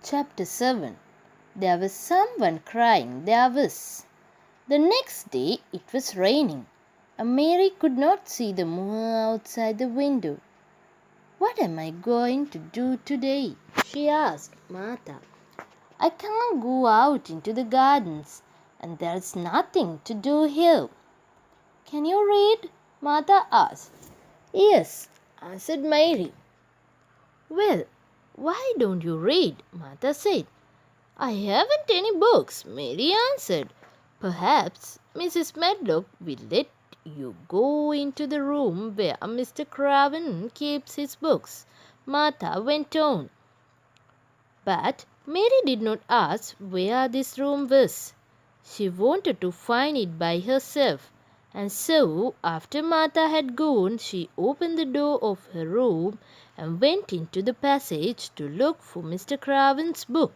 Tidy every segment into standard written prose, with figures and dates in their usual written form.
Chapter 7. There was someone crying, there was. The next day it was raining, and Mary could not see the moon outside the window. "What am I going to do today?" she asked Martha. "I can't go out into the gardens, and there's nothing to do here." "Can you read?" Martha asked. "Yes," answered Mary. "Well, why don't you read?" Martha said. "I haven't any books," Mary answered. "Perhaps Mrs. Medlock will let you go into the room where Mr. Craven keeps his books," Martha went on. But Mary did not ask where this room was. She wanted to find it by herself, and so after Martha had gone, she opened the door of her room and went into the passage to look for Mr. Craven's book.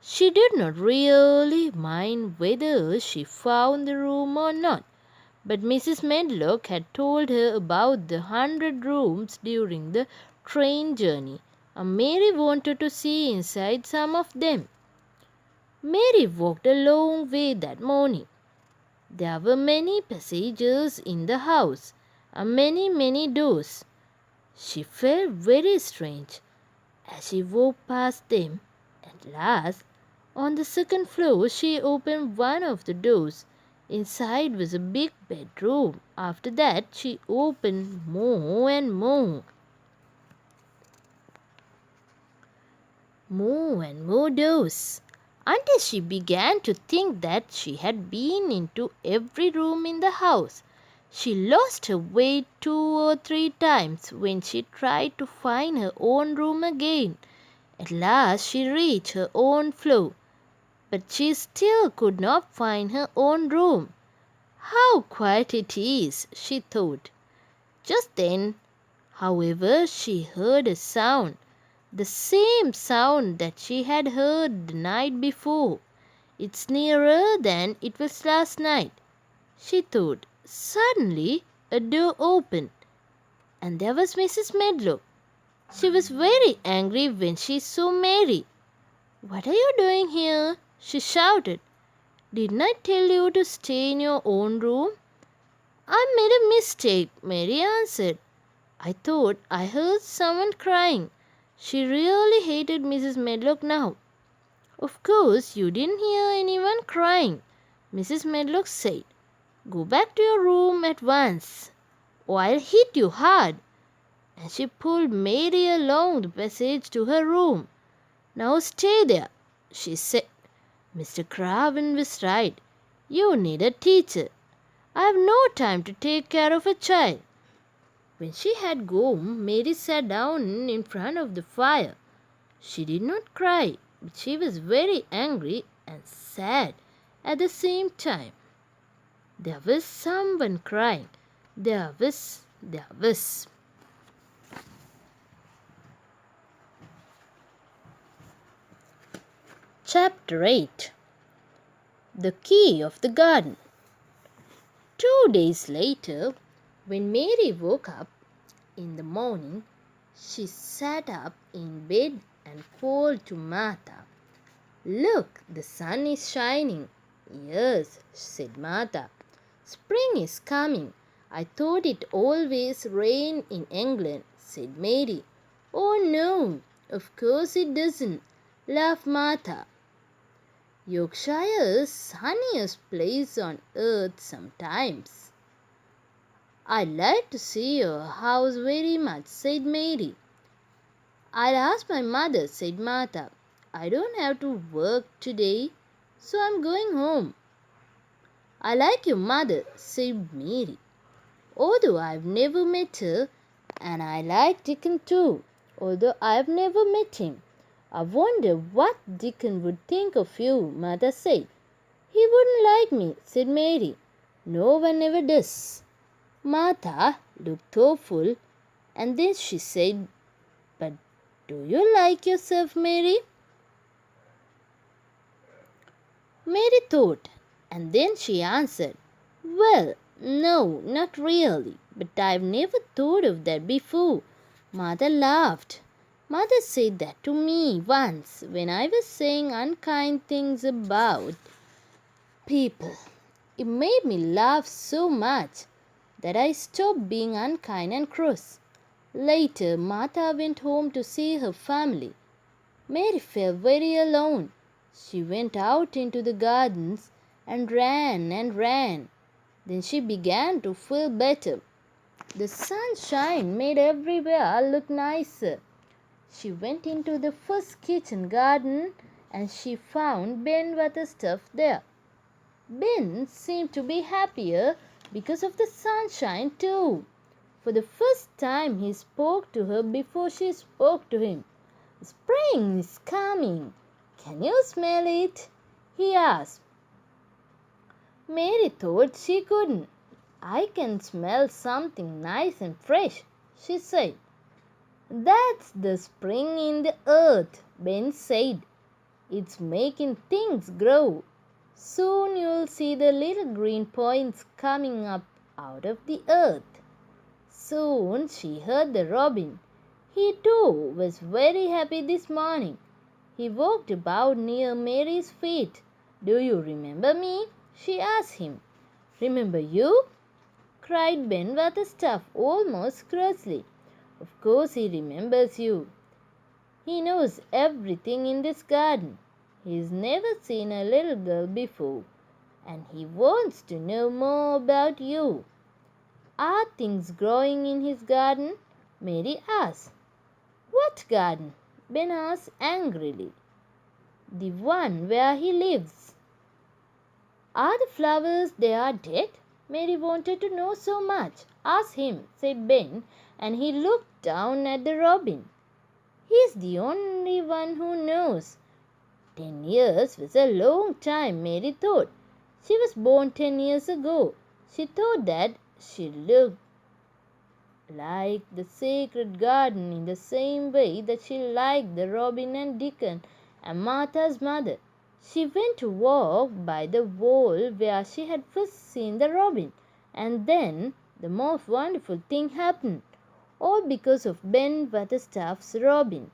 She did not really mind whether she found the room or not, but Mrs. Medlock had told her about the 100 rooms during the train journey, and Mary wanted to see inside some of them. Mary walked a long way that morning. There were many passages in the house, and many doors. She felt very strange as she walked past them. At last, on the second floor, she opened one of the doors. Inside was a big bedroom. After that, she opened more and more. More and more doors, until she began to think that she had been into every room in the house. She lost her way 2 or 3 times when she tried to find her own room again. At last she reached her own floor, but she still could not find her own room. "How quiet it is," she thought. Just then, however, she heard a sound, the same sound that she had heard the night before. "It's nearer than it was last night," she thought. Suddenly a door opened, and there was Mrs. Medlock. She was very angry when she saw Mary. "What are you doing here?" she shouted. "Didn't I tell you to stay in your own room?" "I made a mistake," Mary answered. "I thought I heard someone crying." She really hated Mrs. Medlock now. "Of course you didn't hear anyone crying," Mrs. Medlock said. "Go back to your room at once, or I'll hit you hard." And she pulled Mary along the passage to her room. "Now stay there," she said. "Mr. Craven was right. You need a teacher. I have no time to take care of a child." When she had gone, Mary sat down in front of the fire. She did not cry, but she was very angry and sad at the same time. There was someone crying. There was. Chapter 8. The Key of the Garden. 2 days later, when Mary woke up in the morning, she sat up in bed and called to Martha. "Look, the sun is shining." "Yes," said Martha. "Spring is coming. I thought it always rained in England," said Mary. "Oh no, of course it doesn't," laughed Martha. "Yorkshire's sunniest place on earth sometimes." "I'd like to see your house very much," said Mary. "I'll ask my mother," said Martha. "I don't have to work today, so I'm going home." "I like your mother," said Mary, "although I've never met her, and I like Dickon too, although I've never met him." "I wonder what Dickon would think of you," Martha said. "He wouldn't like me," said Mary. "No one ever does." Martha looked thoughtful, and then she said, "But do you like yourself, Mary?" Mary thought, and then she answered, "Well, no, not really, but I've never thought of that before." Martha laughed. Mother said that to me once when I was saying unkind things about people. It made me laugh so much that I stopped being unkind and cross. Later, Martha went home to see her family. Mary felt very alone. She went out into the gardens and ran and ran. Then she began to feel better. The sunshine made everywhere look nicer. She went into the first kitchen garden and she found Ben Butterstuff there. Ben seemed to be happier because of the sunshine too. For the first time he spoke to her before she spoke to him. "Spring is coming. Can you smell it?" he asked. Mary thought she couldn't. "I can smell something nice and fresh," she said. "That's the spring in the earth," Ben said. "It's making things grow. Soon you'll see the little green points coming up out of the earth." Soon she heard the robin. He too was very happy this morning. He walked about near Mary's feet. "Do you remember me?" she asked him. "Remember you?" cried Ben Butterstuff almost crossly. "Of course he remembers you. He knows everything in this garden. He's never seen a little girl before, and he wants to know more about you." "Are things growing in his garden?" Mary asked. "What garden?" Ben asked angrily. "The one where he lives." "Are the flowers there dead?" Mary wanted to know so much. "Ask him," said Ben, and he looked down at the robin. "He's the only one who knows." 10 years was a long time, Mary thought. She was born 10 years ago. She thought that she looked like the sacred garden in the same way that she liked the robin and Dickon and Martha's mother. She went to walk by the wall where she had first seen the robin, and then the most wonderful thing happened, all because of Ben Butterstuff's robin.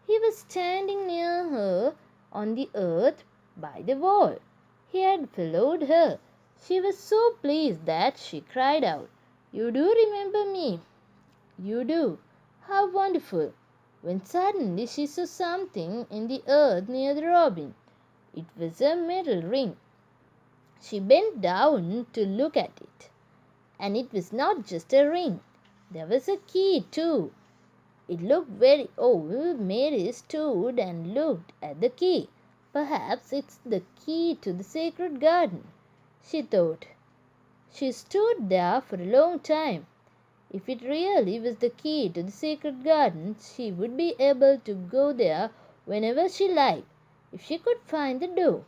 He was standing near her on the earth by the wall. He had followed her. She was so pleased that she cried out, "You do remember me?" "You do. How wonderful!" When suddenly she saw something in the earth near the robin. It was a metal ring. She bent down to look at it. And it was not just a ring. There was a key too. It looked very old. Mary stood and looked at the key. "Perhaps it's the key to the sacred garden," she thought. She stood there for a long time. If it really was the key to the sacred garden, she would be able to go there whenever she liked, if she could find the door.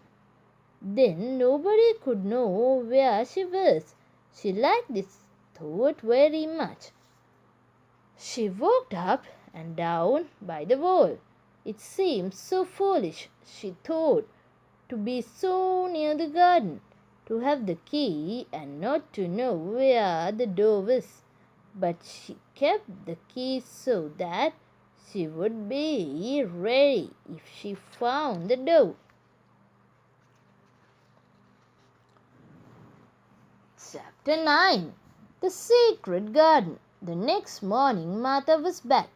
Then nobody could know where she was. She liked this thought very much. She walked up and down by the wall. It seemed so foolish, she thought, to be so near the garden, to have the key and not to know where the door was. But she kept the key so that she would be ready if she found the door. Chapter 9. The Sacred Garden. The next morning Martha was back.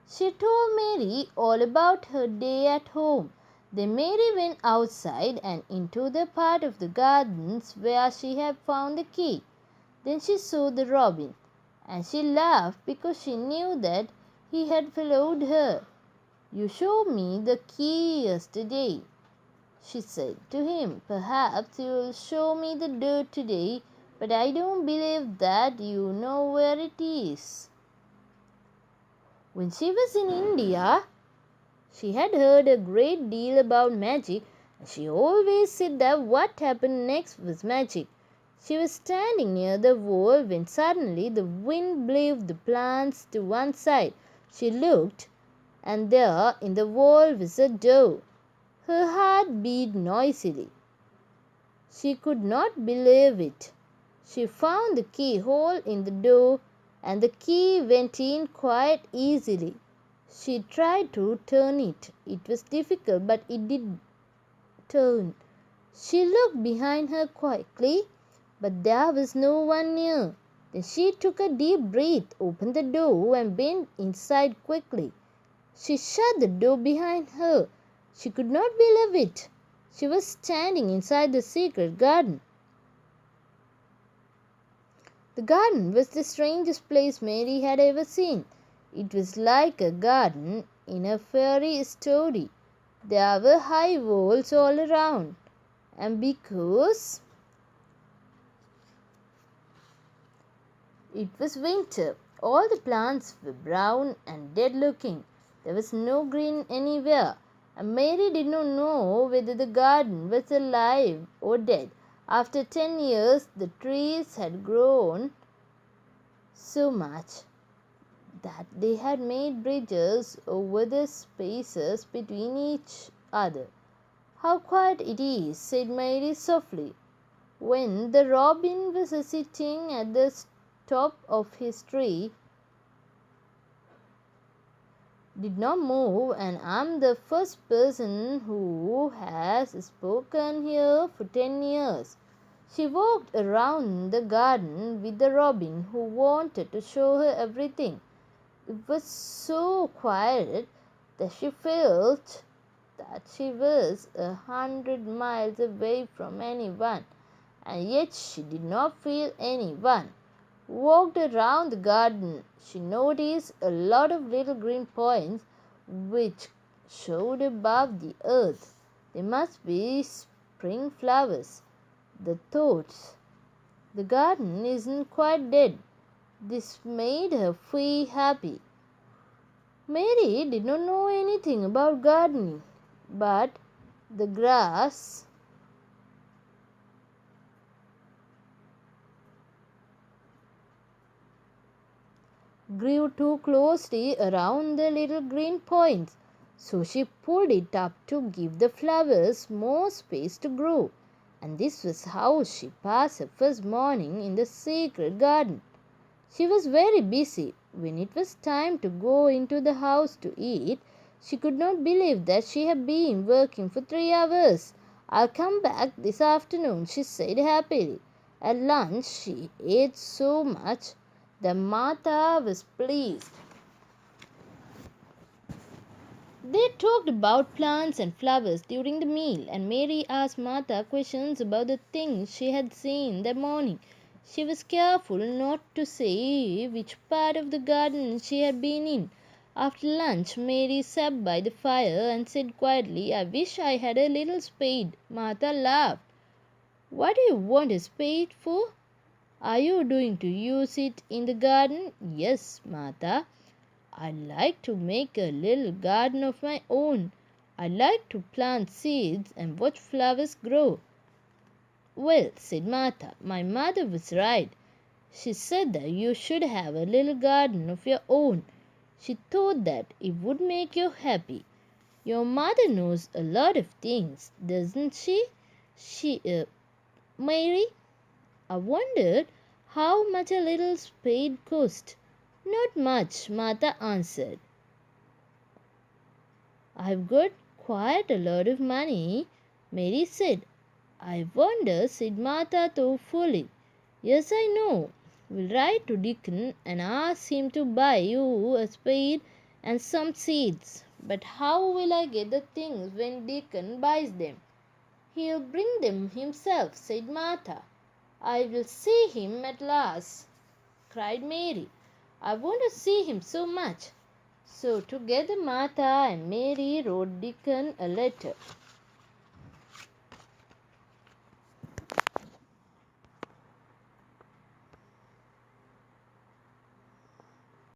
She told Mary all about her day at home. Then Mary went outside and into the part of the gardens where she had found the key. Then she saw the robin, and she laughed because she knew that he had followed her. "You showed me the key yesterday," she said to him. "Perhaps you will show me the door today, but I don't believe that you know where it is." When she was in India, she had heard a great deal about magic, and she always said that what happened next was magic. She was standing near the wall when suddenly the wind blew the plants to one side. She looked, and there in the wall was a door. Her heart beat noisily. She could not believe it. She found the keyhole in the door, and the key went in quite easily. She tried to turn it. It was difficult, but it did turn. She looked behind her quickly, but there was no one near. Then she took a deep breath, opened the door, and went inside quickly. She shut the door behind her. She could not believe it. She was standing inside the secret garden. The garden was the strangest place Mary had ever seen. It was like a garden in a fairy story. There were high walls all around, and because it was winter, all the plants were brown and dead looking. There was no green anywhere, and Mary did not know whether the garden was alive or dead. After 10 years, the trees had grown so much that they had made bridges over the spaces between each other. "How quiet it is," said Mary softly. When the robin was sitting at the top of his tree, did not move, and I'm the first person who has spoken here for 10 years. She walked around the garden with the robin, who wanted to show her everything. It was so quiet that she felt that she was 100 miles away from anyone, and yet she did not feel anyone. Walked around the garden, she noticed a lot of little green points which showed above the earth. They must be spring flowers. The thought, the garden isn't quite dead. This made her feel happy. Mary did not know anything about gardening, but the grass grew too closely around the little green points, so she pulled it up to give the flowers more space to grow. And this was how she passed her first morning in the secret garden. She was very busy. When it was time to go into the house to eat, she could not believe that she had been working for 3 hours. "I'll come back this afternoon," she said happily. At lunch, she ate so much that Martha was pleased. They talked about plants and flowers during the meal, and Mary asked Martha questions about the things she had seen that morning. She was careful not to say which part of the garden she had been in. After lunch, Mary sat by the fire and said quietly, "I wish I had a little spade." Martha laughed. "What do you want a spade for? Are you going to use it in the garden?" "Yes, Martha. I'd like to make a little garden of my own. I like to plant seeds and watch flowers grow." "Well," said Martha, "my mother was right. She said that you should have a little garden of your own. She thought that it would make you happy. Your mother knows a lot of things, doesn't she? Mary?" I wondered how much a little spade cost. "Not much," Martha answered. "I've got quite a lot of money," Mary said. "I wonder," said Martha thoughtfully. "Yes, I know. We'll write to Deacon and ask him to buy you a spade and some seeds. But how will I get the things when Deacon buys them?" "He'll bring them himself," said Martha. "I will see him at last," cried Mary. "I want to see him so much." So together Martha and Mary wrote Deacon a letter.